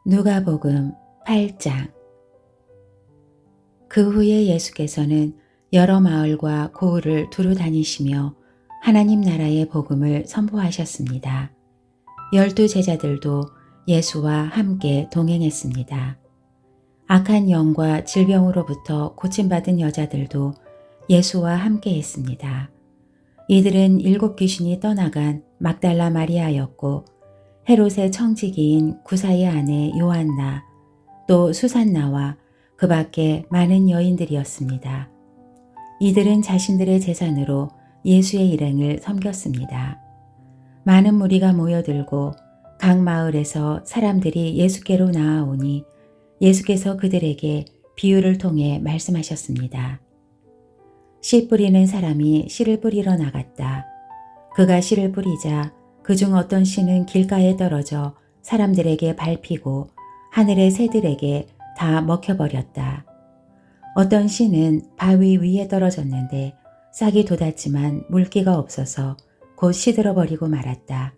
누가복음 8장. 그 후에 예수께서는 여러 마을과 고을을 두루 다니시며 하나님 나라의 복음을 선포하셨습니다. 12 제자들도 예수와 함께 동행했습니다. 악한 영과 질병으로부터 고침받은 여자들도 예수와 함께 했습니다. 이들은 7 귀신이 떠나간 막달라 마리아였고 헤롯의 청지기인 구사의 아내 요한나, 또 수산나와 그 밖에 많은 여인들이었습니다. 이들은 자신들의 재산으로 예수의 일행을 섬겼습니다. 많은 무리가 모여들고 각 마을에서 사람들이 예수께로 나아오니 예수께서 그들에게 비유를 통해 말씀하셨습니다. 씨 뿌리는 사람이 씨를 뿌리러 나갔다. 그가 씨를 뿌리자 그중 어떤 씨는 길가에 떨어져 사람들에게 밟히고 하늘의 새들에게 다 먹혀버렸다. 어떤 씨는 바위 위에 떨어졌는데 싹이 돋았지만 물기가 없어서 곧 시들어버리고 말았다.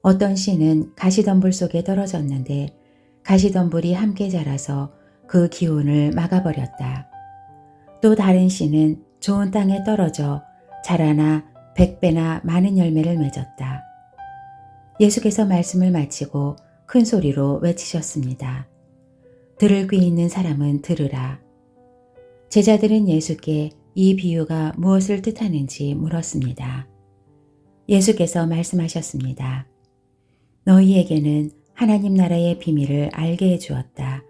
어떤 씨는 가시덤불 속에 떨어졌는데 가시덤불이 함께 자라서 그 기운을 막아버렸다. 또 다른 씨는 좋은 땅에 떨어져 자라나 100배나 많은 열매를 맺었다. 예수께서 말씀을 마치고 큰 소리로 외치셨습니다. 들을 귀 있는 사람은 들으라. 제자들은 예수께 이 비유가 무엇을 뜻하는지 물었습니다. 예수께서 말씀하셨습니다. 너희에게는 하나님 나라의 비밀을 알게 해주었다.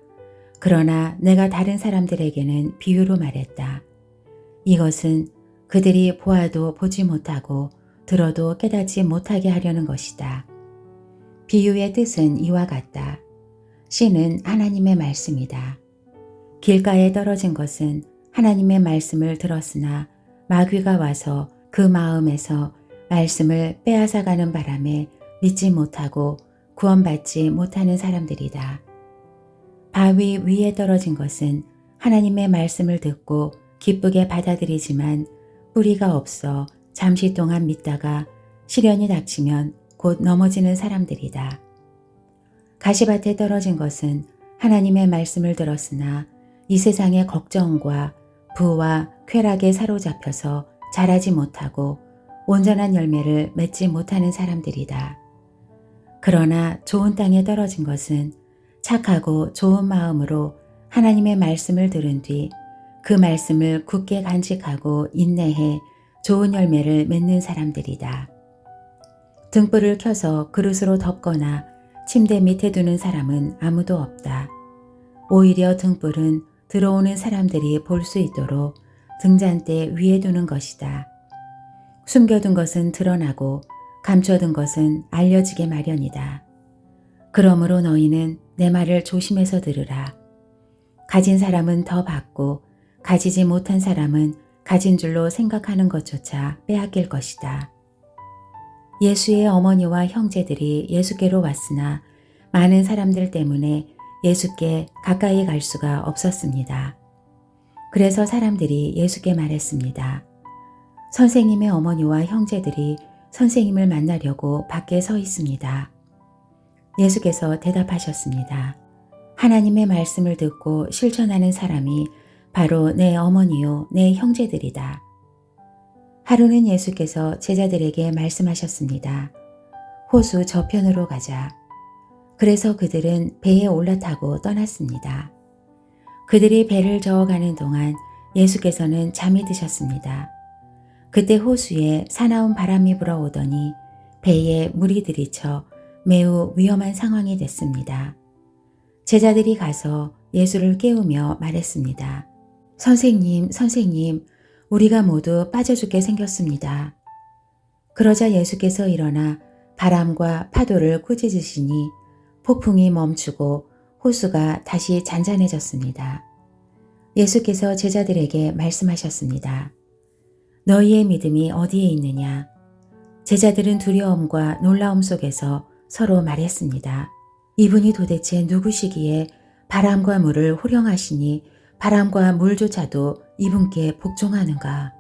그러나 내가 다른 사람들에게는 비유로 말했다. 이것은 그들이 보아도 보지 못하고 들어도 깨닫지 못하게 하려는 것이다. 비유의 뜻은 이와 같다. 씨는 하나님의 말씀이다. 길가에 떨어진 것은 하나님의 말씀을 들었으나 마귀가 와서 그 마음에서 말씀을 빼앗아가는 바람에 믿지 못하고 구원받지 못하는 사람들이다. 바위 위에 떨어진 것은 하나님의 말씀을 듣고 기쁘게 받아들이지만 뿌리가 없어 잠시 동안 믿다가 시련이 닥치면 곧 넘어지는 사람들이다. 가시밭에 떨어진 것은 하나님의 말씀을 들었으나 이 세상의 걱정과 부와 쾌락에 사로잡혀서 자라지 못하고 온전한 열매를 맺지 못하는 사람들이다. 그러나 좋은 땅에 떨어진 것은 착하고 좋은 마음으로 하나님의 말씀을 들은 뒤 그 말씀을 굳게 간직하고 인내해 좋은 열매를 맺는 사람들이다. 등불을 켜서 그릇으로 덮거나 침대 밑에 두는 사람은 아무도 없다. 오히려 등불은 들어오는 사람들이 볼 수 있도록 등잔대 위에 두는 것이다. 숨겨둔 것은 드러나고 감춰둔 것은 알려지게 마련이다. 그러므로 너희는 내 말을 조심해서 들으라. 가진 사람은 더 받고 가지지 못한 사람은 가진 줄로 생각하는 것조차 빼앗길 것이다. 예수의 어머니와 형제들이 예수께로 왔으나 많은 사람들 때문에 예수께 가까이 갈 수가 없었습니다. 그래서 사람들이 예수께 말했습니다. 선생님의 어머니와 형제들이 선생님을 만나려고 밖에 서 있습니다. 예수께서 대답하셨습니다. 하나님의 말씀을 듣고 실천하는 사람이 바로 내 어머니요 내 형제들이다. 하루는 예수께서 제자들에게 말씀하셨습니다. 호수 저편으로 가자. 그래서 그들은 배에 올라타고 떠났습니다. 그들이 배를 저어가는 동안 예수께서는 잠이 드셨습니다. 그때 호수에 사나운 바람이 불어오더니 배에 물이 들이쳐 매우 위험한 상황이 됐습니다. 제자들이 가서 예수를 깨우며 말했습니다. 선생님, 선생님, 우리가 모두 빠져 죽게 생겼습니다. 그러자 예수께서 일어나 바람과 파도를 꾸짖으시니 폭풍이 멈추고 호수가 다시 잔잔해졌습니다. 예수께서 제자들에게 말씀하셨습니다. 너희의 믿음이 어디에 있느냐? 제자들은 두려움과 놀라움 속에서 서로 말했습니다. 이분이 도대체 누구시기에 바람과 물을 호령하시니 바람과 물조차도 이분께 복종하는가?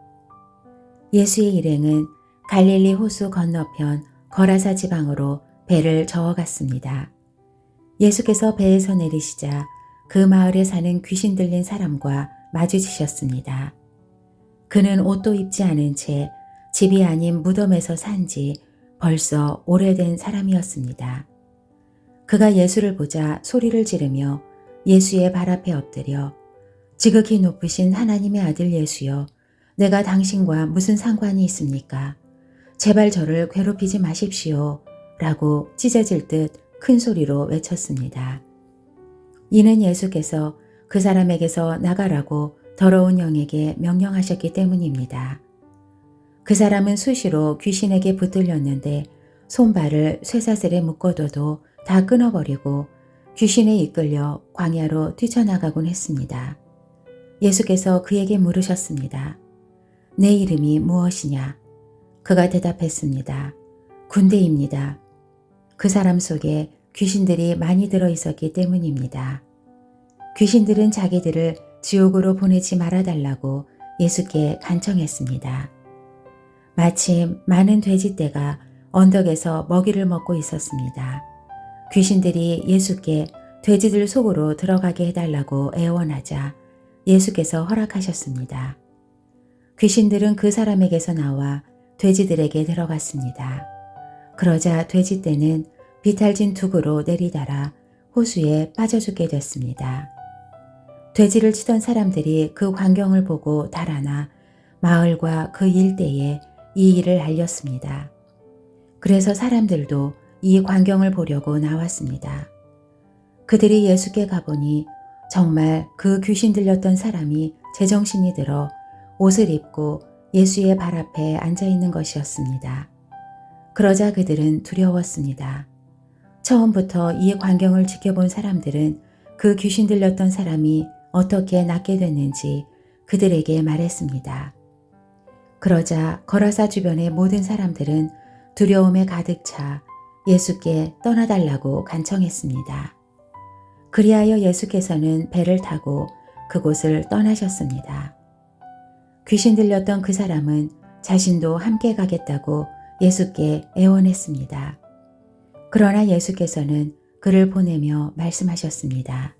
예수의 일행은 갈릴리 호수 건너편 거라사 지방으로 배를 저어갔습니다. 예수께서 배에서 내리시자 그 마을에 사는 귀신 들린 사람과 마주치셨습니다. 그는 옷도 입지 않은 채 집이 아닌 무덤에서 산 지 벌써 오래된 사람이었습니다. 그가 예수를 보자 소리를 지르며 예수의 발 앞에 엎드려 지극히 높으신 하나님의 아들 예수여, 내가 당신과 무슨 상관이 있습니까? 제발 저를 괴롭히지 마십시오. 라고 찢어질 듯 큰 소리로 외쳤습니다. 이는 예수께서 그 사람에게서 나가라고 더러운 영에게 명령하셨기 때문입니다. 그 사람은 수시로 귀신에게 붙들렸는데 손발을 쇠사슬에 묶어둬도 다 끊어버리고 귀신에 이끌려 광야로 뛰쳐나가곤 했습니다. 예수께서 그에게 물으셨습니다. 내 이름이 무엇이냐? 그가 대답했습니다. 군대입니다. 그 사람 속에 귀신들이 많이 들어 있었기 때문입니다. 귀신들은 자기들을 지옥으로 보내지 말아달라고 예수께 간청했습니다. 마침 많은 돼지떼가 언덕에서 먹이를 먹고 있었습니다. 귀신들이 예수께 돼지들 속으로 들어가게 해달라고 애원하자 예수께서 허락하셨습니다. 귀신들은 그 사람에게서 나와 돼지들에게 들어갔습니다. 그러자 돼지떼는 비탈진 둑으로 내리달아 호수에 빠져 죽게 됐습니다. 돼지를 치던 사람들이 그 광경을 보고 달아나 마을과 그 일대에 이 일을 알렸습니다. 그래서 사람들도 이 광경을 보려고 나왔습니다. 그들이 예수께 가보니 정말 그 귀신 들렸던 사람이 제정신이 들어 옷을 입고 예수의 발 앞에 앉아 있는 것이었습니다. 그러자 그들은 두려웠습니다. 처음부터 이 광경을 지켜본 사람들은 그 귀신 들렸던 사람이 어떻게 낫게 됐는지 그들에게 말했습니다. 그러자 거라사 주변의 모든 사람들은 두려움에 가득 차 예수께 떠나달라고 간청했습니다. 그리하여 예수께서는 배를 타고 그곳을 떠나셨습니다. 귀신 들렸던 그 사람은 자신도 함께 가겠다고 예수께 애원했습니다. 그러나 예수께서는 그를 보내며 말씀하셨습니다.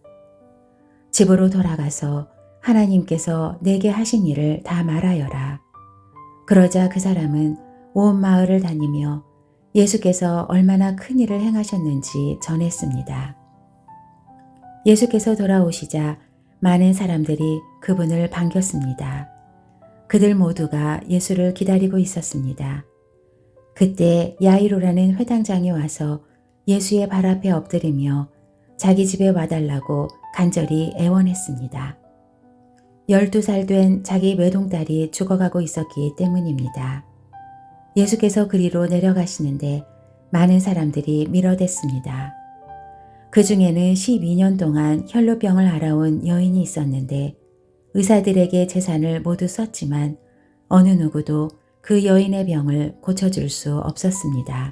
집으로 돌아가서 하나님께서 내게 하신 일을 다 말하여라. 그러자 그 사람은 온 마을을 다니며 예수께서 얼마나 큰 일을 행하셨는지 전했습니다. 예수께서 돌아오시자 많은 사람들이 그분을 반겼습니다. 그들 모두가 예수를 기다리고 있었습니다. 그때 야이로라는 회당장이 와서 예수의 발 앞에 엎드리며 자기 집에 와달라고 간절히 애원했습니다. 12살 된 자기 외동딸이 죽어가고 있었기 때문입니다. 예수께서 그리로 내려가시는데 많은 사람들이 밀어댔습니다. 그 중에는 12년 동안 혈루병을 앓아온 여인이 있었는데 의사들에게 재산을 모두 썼지만 어느 누구도 그 여인의 병을 고쳐줄 수 없었습니다.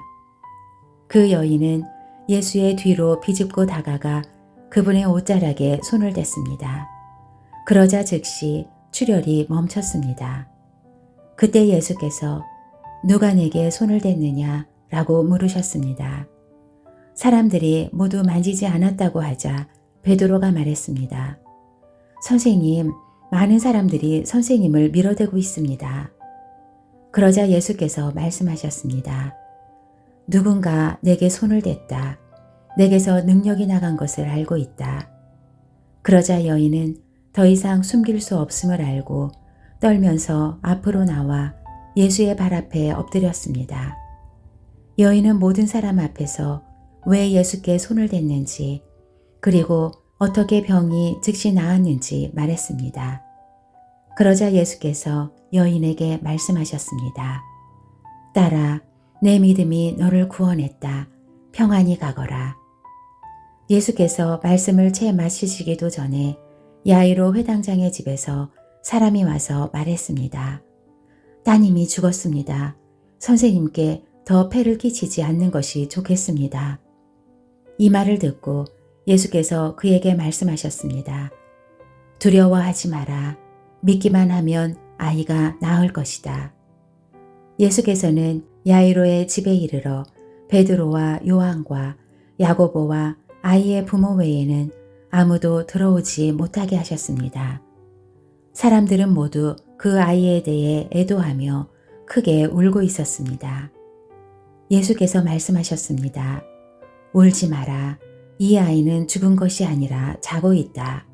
그 여인은 예수의 뒤로 비집고 다가가 그분의 옷자락에 손을 댔습니다. 그러자 즉시 출혈이 멈췄습니다. 그때 예수께서 누가 내게 손을 댔느냐 라고 물으셨습니다. 사람들이 모두 만지지 않았다고 하자 베드로가 말했습니다. 선생님, 많은 사람들이 선생님을 밀어대고 있습니다. 그러자 예수께서 말씀하셨습니다. 누군가 내게 손을 댔다. 내게서 능력이 나간 것을 알고 있다. 그러자 여인은 더 이상 숨길 수 없음을 알고 떨면서 앞으로 나와 예수의 발 앞에 엎드렸습니다. 여인은 모든 사람 앞에서 왜 예수께 손을 댔는지 그리고 어떻게 병이 즉시 나았는지 말했습니다. 그러자 예수께서 여인에게 말씀하셨습니다. 딸아, 내 믿음이 너를 구원했다. 평안히 가거라. 예수께서 말씀을 채 마치시기도 전에 야이로 회당장의 집에서 사람이 와서 말했습니다. 따님이 죽었습니다. 선생님께 더 폐를 끼치지 않는 것이 좋겠습니다. 이 말을 듣고 예수께서 그에게 말씀하셨습니다. 두려워하지 마라. 믿기만 하면 아이가 나을 것이다. 예수께서는 야이로의 집에 이르러 베드로와 요한과 야고보와 아이의 부모 외에는 아무도 들어오지 못하게 하셨습니다. 사람들은 모두 그 아이에 대해 애도하며 크게 울고 있었습니다. 예수께서 말씀하셨습니다. 울지 마라. 이 아이는 죽은 것이 아니라 자고 있다.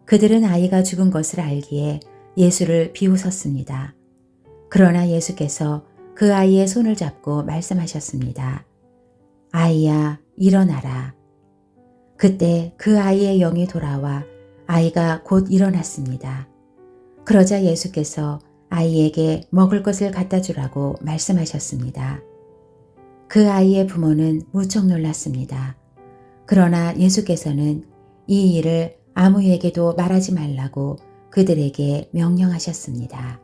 그들은 아이가 죽은 것을 알기에 예수를 비웃었습니다. 그러나 예수께서 그 아이의 손을 잡고 말씀하셨습니다. 아이야, 일어나라. 그때 그 아이의 영이 돌아와 아이가 곧 일어났습니다. 그러자 예수께서 아이에게 먹을 것을 갖다 주라고 말씀하셨습니다. 그 아이의 부모는 무척 놀랐습니다. 그러나 예수께서는 이 일을 아무에게도 말하지 말라고 그들에게 명령하셨습니다.